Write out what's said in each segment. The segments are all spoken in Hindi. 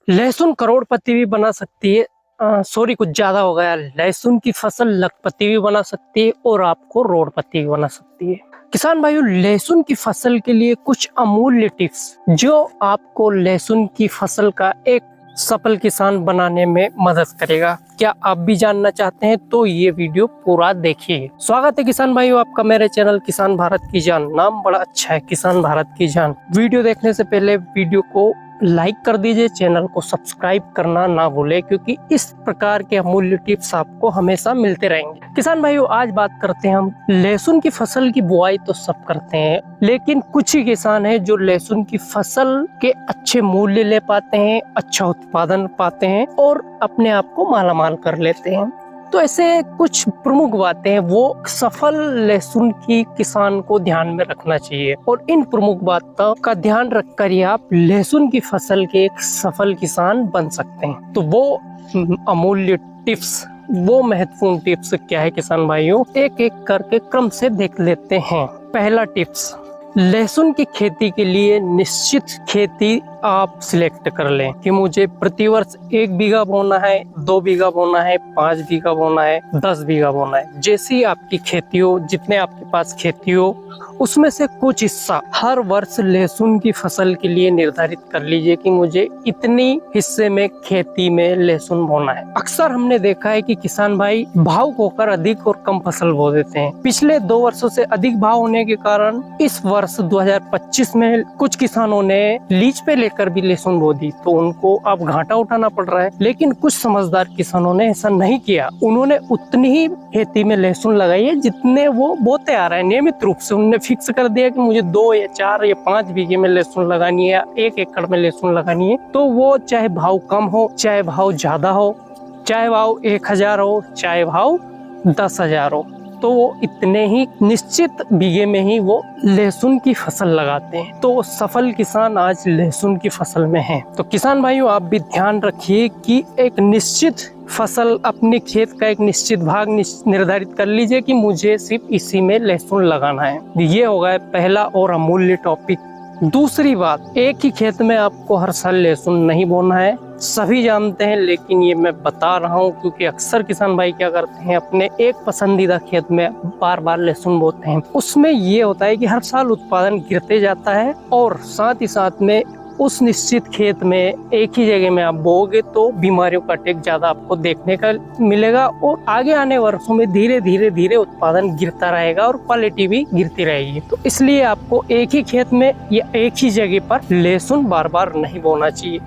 लहसुन करोड़पति भी बना सकती है। सॉरी, कुछ ज्यादा हो गया। लहसुन की फसल लखपति भी बना सकती है और आपको रोड़पति भी बना सकती है। किसान भाइयों, लहसुन की फसल के लिए कुछ अमूल्य टिप्स जो आपको लहसुन की फसल का एक सफल किसान बनाने में मदद करेगा। क्या आप भी जानना चाहते हैं तो ये वीडियो पूरा देखिए। स्वागत है किसान भाइयों आपका मेरे चैनल किसान भारत की जान। नाम बड़ा अच्छा है, किसान भारत की जान। वीडियो देखने से पहले वीडियो को लाइक कर दीजिए, चैनल को सब्सक्राइब करना ना भूले, क्योंकि इस प्रकार के अमूल्य टिप्स आपको हमेशा मिलते रहेंगे। किसान भाइयों, आज बात करते हैं हम लहसुन की फसल की बुआई तो सब करते हैं, लेकिन कुछ ही किसान हैं जो लहसुन की फसल के अच्छे मूल्य ले पाते हैं, अच्छा उत्पादन पाते हैं और अपने आप को मालामाल कर लेते हैं। तो ऐसे कुछ प्रमुख बातें हैं वो सफल लहसुन की किसान को ध्यान में रखना चाहिए, और इन प्रमुख बातों का ध्यान रखकर ही आप लहसुन की फसल के एक सफल किसान बन सकते हैं। तो वो अमूल्य टिप्स, वो महत्वपूर्ण टिप्स क्या है किसान भाइयों, एक एक करके क्रम से देख लेते हैं। पहला टिप्स, लहसुन की खेती के लिए निश्चित खेती आप सिलेक्ट कर लें कि मुझे प्रतिवर्ष 1 बीघा बोना है, 2 बीघा बोना है, 5 बीघा बोना है, 10 बीघा बोना है। जैसी आपकी खेती हो, जितने आपके पास खेती हो, उसमें से कुछ हिस्सा हर वर्ष लहसुन की फसल के लिए निर्धारित कर लीजिए कि मुझे इतनी हिस्से में खेती में लहसुन बोना है। अक्सर हमने देखा है कि किसान भाई भावुक होकर अधिक और कम फसल बो देते हैं। पिछले 2 वर्षों से अधिक भाव होने के कारण इस वर्ष 2025 में कुछ किसानों ने लीज पे लेकर भी लहसुन बो दी, तो उनको अब घाटा उठाना पड़ रहा है। लेकिन कुछ समझदार किसानों ने ऐसा नहीं किया, उन्होंने उतनी ही खेती में लहसुन लगाई है जितने वो बोते आ रहे हैं। नियमित रूप से उन्होंने फिक्स कर दिया कि मुझे 2 या 4 या 5 बीघे में लहसुन लगानी है या 1 एकड़ में लहसुन लगानी है। तो वो चाहे भाव कम हो, चाहे भाव ज्यादा हो, चाहे भाव 1000 हो, चाहे भाव 10,000 हो, तो वो इतने ही निश्चित बीघे में ही वो लहसुन की फसल लगाते हैं। तो सफल किसान आज लहसुन की फसल में हैं। तो किसान भाइयों, आप भी ध्यान रखिए कि एक निश्चित फसल, अपने खेत का एक निश्चित भाग निर्धारित कर लीजिए कि मुझे सिर्फ इसी में लहसुन लगाना है। ये हो गया पहला और अमूल्य टॉपिक। दूसरी बात, एक ही खेत में आपको हर साल लहसुन नहीं बोना है, सभी जानते हैं, लेकिन ये मैं बता रहा हूँ क्योंकि अक्सर किसान भाई क्या करते हैं, अपने एक पसंदीदा खेत में बार बार लहसुन बोते हैं। उसमें ये होता है कि हर साल उत्पादन गिरते जाता है और साथ ही साथ में उस निश्चित खेत में एक ही जगह में आप बोओगे तो बीमारियों का अटैक ज्यादा आपको देखने का मिलेगा और आगे आने वर्षों में धीरे धीरे उत्पादन गिरता रहेगा और क्वालिटी भी गिरती रहेगी। तो इसलिए आपको एक ही खेत में या एक ही जगह पर लहसुन बार बार नहीं बोना चाहिए।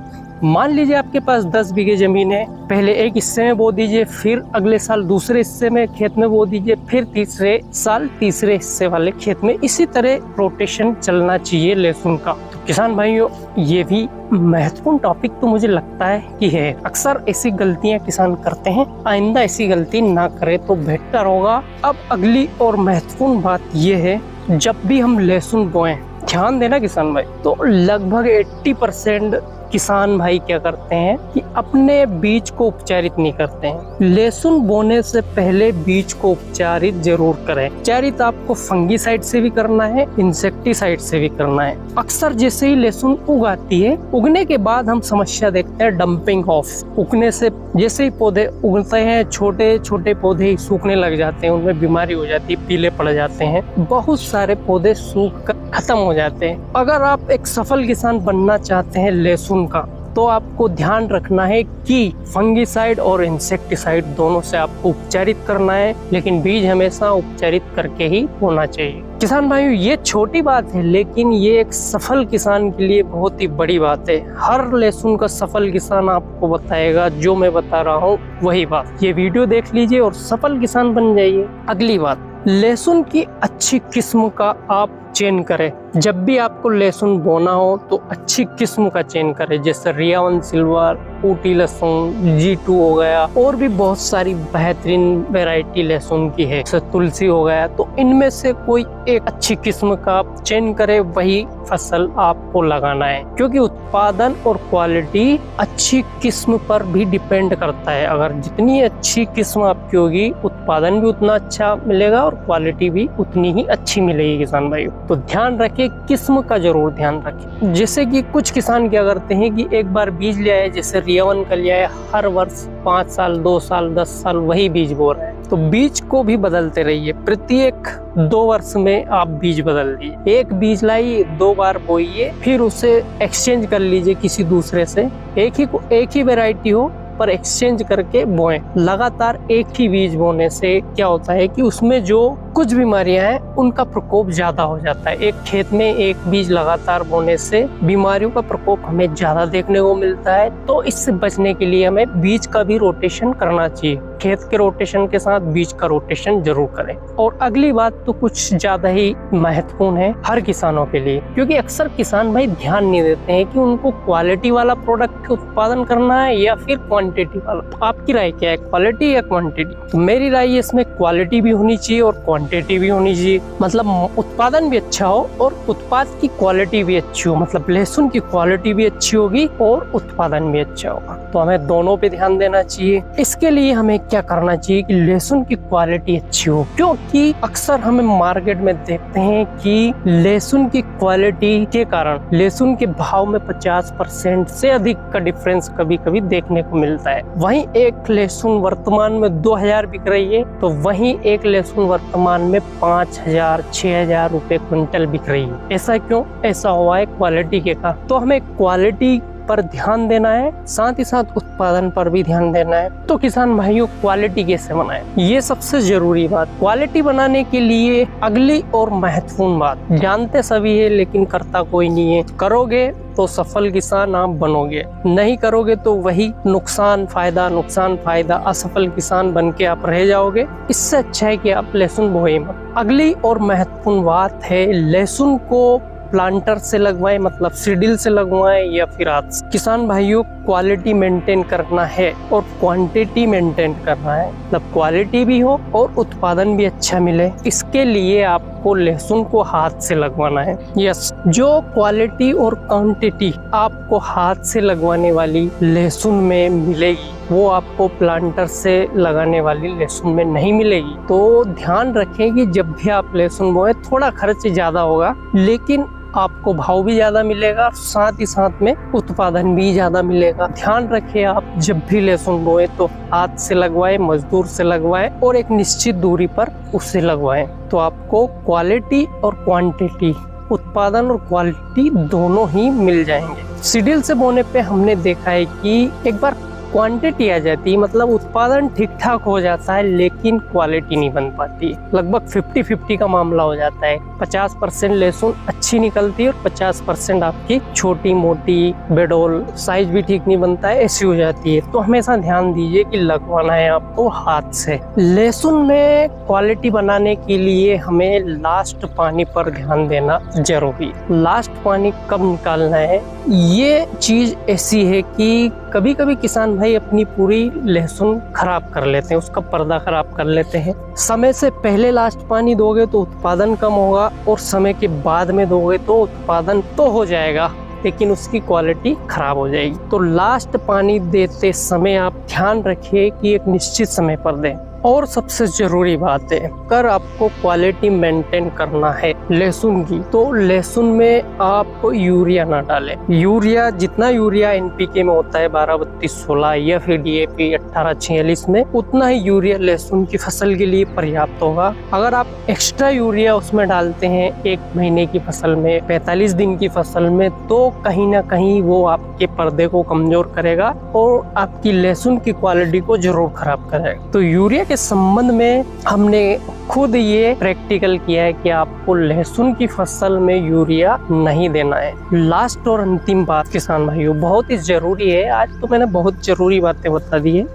मान लीजिए आपके पास 10 बीघे जमीन है, पहले एक हिस्से में बो दीजिए, फिर अगले साल दूसरे हिस्से में खेत में बो दीजिए, फिर तीसरे साल तीसरे हिस्से वाले खेत में। इसी तरह रोटेशन चलना चाहिए लहसुन का। तो किसान भाइयों, ये भी महत्वपूर्ण टॉपिक तो मुझे लगता है कि है। अक्सर ऐसी गलतियां किसान करते हैं, आइंदा ऐसी गलती ना करे तो बेहतर होगा। अब अगली और महत्वपूर्ण बात ये है, जब भी हम लहसुन बोएं, ध्यान देना किसान भाई, तो लगभग 80% किसान भाई क्या करते हैं कि अपने बीज को उपचारित नहीं करते हैं। लहसुन बोने से पहले बीज को उपचारित जरूर करें। उपचारित आपको फंगीसाइड से भी करना है, इंसेक्टिसाइड से भी करना है। अक्सर जैसे ही लहसुन उगाती है, उगने के बाद हम समस्या देखते हैं डंपिंग ऑफ। उगने से जैसे ही पौधे उगते हैं, छोटे छोटे पौधे सूखने लग जाते हैं, उनमें बीमारी हो जाती है, पीले पड़ जाते हैं, बहुत सारे पौधे सूख कर खत्म हो जाते हैं। अगर आप एक सफल किसान बनना चाहते हैं लहसुन का, तो आपको ध्यान रखना है कि फंगीसाइड और इंसेक्टिसाइड दोनों से आपको उपचारित करना है, लेकिन बीज हमेशा उपचारित करके ही होना चाहिए। किसान भाइयों, ये छोटी बात है, लेकिन ये एक सफल किसान के लिए बहुत ही बड़ी बात है। हर लहसुन का सफल किसान आपको बताएगा, जो मैं बता रहा हूँ वही बात। ये वीडियो देख लीजिए और सफल किसान बन जाइए। अगली बात, लहसुन की अच्छी किस्म का आप चयन करें। जब भी आपको लहसुन बोना हो तो अच्छी किस्म का चयन करें, जैसे रियावन सिल्वर, ऊटी लहसुन, G2 हो गया, और भी बहुत सारी बेहतरीन वैरायटी लहसुन की है, जैसे तुलसी हो गया। तो इनमें से कोई एक अच्छी किस्म का चयन करें, वही फसल आपको लगाना है, क्योंकि उत्पादन और क्वालिटी अच्छी किस्म पर भी डिपेंड करता है। अगर जितनी अच्छी किस्म आपकी होगी, उत्पादन भी उतना अच्छा मिलेगा और क्वालिटी भी उतनी ही अच्छी मिलेगी किसान भाइयों। तो ध्यान रखें के किस्म का जरूर ध्यान रखें। जैसे कि कुछ किसान क्या करते हैं कि एक बार बीज लिया है, जैसे रियावन का लिया है, हर वर्ष 5 साल 2 साल 10 साल वही बीज बो रहे हैं। तो बीज को भी बदलते रहिए, प्रत्येक 2 वर्ष में आप बीज बदल लीजिए। एक बीज लाइए, 2 बार बोइए, फिर उसे एक्सचेंज कर लीजिए किसी दूसरे से। एक ही वैरायटी हो पर एक्सचेंज करके बोएं। लगातार एक ही बीज बोने से क्या होता है कि उसमें जो कुछ बीमारियां हैं उनका प्रकोप ज्यादा हो जाता है। एक खेत में एक बीज लगातार बोने से बीमारियों का प्रकोप हमें ज्यादा देखने को मिलता है। तो इससे बचने के लिए हमें बीज का भी रोटेशन करना चाहिए। खेत के रोटेशन के साथ बीज का रोटेशन जरूर करें। और अगली बात तो कुछ ज्यादा ही महत्वपूर्ण है हर किसानों के लिए, क्योंकि अक्सर किसान भाई ध्यान नहीं देते हैं कि उनको क्वालिटी वाला प्रोडक्ट उत्पादन करना है या फिर क्वांटिटी वाला। तो आपकी राय क्या है, क्वालिटी या क्वांटिटी? तो मेरी राय है इसमें क्वालिटी भी होनी चाहिए और क्वांटिटी भी होनी चाहिए। मतलब उत्पादन भी अच्छा हो और उत्पाद की क्वालिटी भी अच्छी हो। मतलब लहसुन की क्वालिटी भी अच्छी होगी और उत्पादन भी अच्छा होगा। तो हमें दोनों पे ध्यान देना चाहिए। इसके लिए हमें क्या करना चाहिए कि लहसुन की क्वालिटी अच्छी हो, क्योंकि अक्सर हमें मार्केट में देखते हैं कि लहसुन की क्वालिटी के कारण लहसुन के भाव में 50% से अधिक का डिफरेंस कभी कभी देखने को मिलता है। वहीं एक लहसुन वर्तमान में 2000 बिक रही है, तो वहीं एक लहसुन वर्तमान में 5000 6000 रुपए क्विंटल बिक रही है। ऐसा क्यों? ऐसा हुआ है क्वालिटी के कारण। तो हमें क्वालिटी पर ध्यान देना है, साथ ही साथ उत्पादन पर भी ध्यान देना है। तो किसान भाइयों, क्वालिटी कैसे बनाएं, ये सबसे जरूरी बात। क्वालिटी बनाने के लिए अगली और महत्वपूर्ण बात, जानते सभी है लेकिन करता कोई नहीं है। करोगे तो सफल किसान आप बनोगे, नहीं करोगे तो वही नुकसान फायदा असफल किसान बन के आप रह जाओगे। इससे अच्छा है कि आप लहसुन बोए मत। अगली और महत्वपूर्ण बात है, लहसुन को प्लांटर से लगवाएं, मतलब सीडिल से लगवाएं या फिर हाथ से। किसान भाइयों, क्वालिटी मेंटेन करना है और क्वांटिटी मेंटेन करना है। मतलब क्वालिटी भी हो और उत्पादन भी अच्छा मिले, इसके लिए आपको लहसुन को हाथ से लगवाना है। यस, जो क्वालिटी और क्वांटिटी आपको हाथ से लगवाने वाली लहसुन में मिलेगी वो आपको प्लांटर से लगाने वाली लहसुन में नहीं मिलेगी। तो ध्यान रखें कि जब भी आप लहसुन बोए, थोड़ा खर्च ज्यादा होगा लेकिन आपको भाव भी ज्यादा मिलेगा, साथ ही साथ में उत्पादन भी ज्यादा मिलेगा। ध्यान रखें, आप जब भी लहसुन बोए तो हाथ से लगवाएं, मजदूर से लगवाएं और एक निश्चित दूरी पर उससे लगवाएं। तो आपको क्वालिटी और क्वांटिटी, उत्पादन और क्वालिटी दोनों ही मिल जाएंगे। सीडिल से बोने पे हमने देखा है कि एक बार क्वांटिटी आ जाती है, मतलब उत्पादन ठीक ठाक हो जाता है लेकिन क्वालिटी नहीं बन पाती। लगभग 50-50 का मामला हो जाता है। 50% लहसुन अच्छी निकलती है और 50% आपकी छोटी मोटी बेडोल, साइज भी ठीक नहीं बनता है, ऐसी हो जाती है। तो हमेशा ध्यान दीजिए कि लगवाना है आपको हाथ से। लहसुन में क्वालिटी बनाने के लिए हमें लास्ट पानी पर ध्यान देना जरूरी। लास्ट पानी कब निकालना है, ये चीज ऐसी है कि कभी कभी किसान भाई अपनी पूरी लहसुन खराब कर लेते हैं, उसका पर्दा खराब कर लेते हैं। समय से पहले लास्ट पानी दोगे तो उत्पादन कम होगा और समय के बाद में दोगे तो उत्पादन तो हो जाएगा लेकिन उसकी क्वालिटी खराब हो जाएगी। तो लास्ट पानी देते समय आप ध्यान रखिए कि एक निश्चित समय पर दें। और सबसे जरूरी बात है, अगर आपको क्वालिटी मेंटेन करना है लहसुन की, तो लहसुन में आप यूरिया ना डालें। यूरिया, जितना यूरिया एनपीके में होता है 12-32-16 या फिर डीएपी 18-46 में, उतना ही यूरिया लहसुन की फसल के लिए पर्याप्त होगा। अगर आप एक्स्ट्रा यूरिया उसमें डालते हैं 1 महीने की फसल में, 45 दिन की फसल में, तो कहीं ना कहीं वो आपके पर्दे को कमजोर करेगा और आपकी लहसुन की क्वालिटी को जरूर खराब करेगा। तो यूरिया के संबंध में हमने खुद ये प्रैक्टिकल किया है कि आपको लहसुन की फसल में यूरिया नहीं देना है। लास्ट और अंतिम बात किसान भाइयों, बहुत ही जरूरी है। आज तो मैंने बहुत जरूरी बातें बता दी है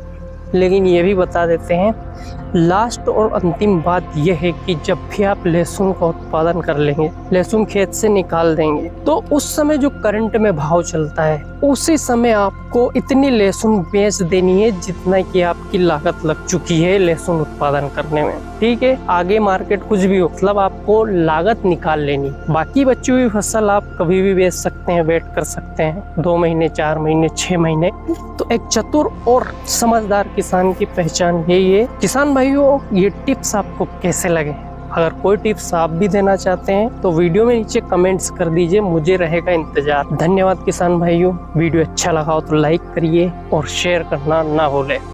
लेकिन ये भी बता देते हैं। लास्ट और अंतिम बात यह है कि जब भी आप लहसुन का उत्पादन कर लेंगे, लहसुन खेत से निकाल देंगे, तो उस समय जो करंट में भाव चलता है उसी समय आपको इतनी लहसुन बेच देनी है जितना कि आपकी लागत लग चुकी है लहसुन उत्पादन करने में। ठीक है, आगे मार्केट कुछ भी हो, मतलब आपको लागत निकाल लेनी। बाकी बची हुई फसल आप कभी भी बेच सकते हैं, वेट कर सकते हैं 2 महीने, 4 महीने, 6 महीने। तो एक चतुर और समझदार किसान की पहचान यही है। किसान भाइयों, ये टिप्स आपको कैसे लगे अगर कोई टिप्स आप भी देना चाहते हैं तो वीडियो में नीचे कमेंट्स कर दीजिए, मुझे रहेगा इंतजार। धन्यवाद किसान भाइयों। वीडियो अच्छा लगा हो तो लाइक करिए और शेयर करना ना भूलें।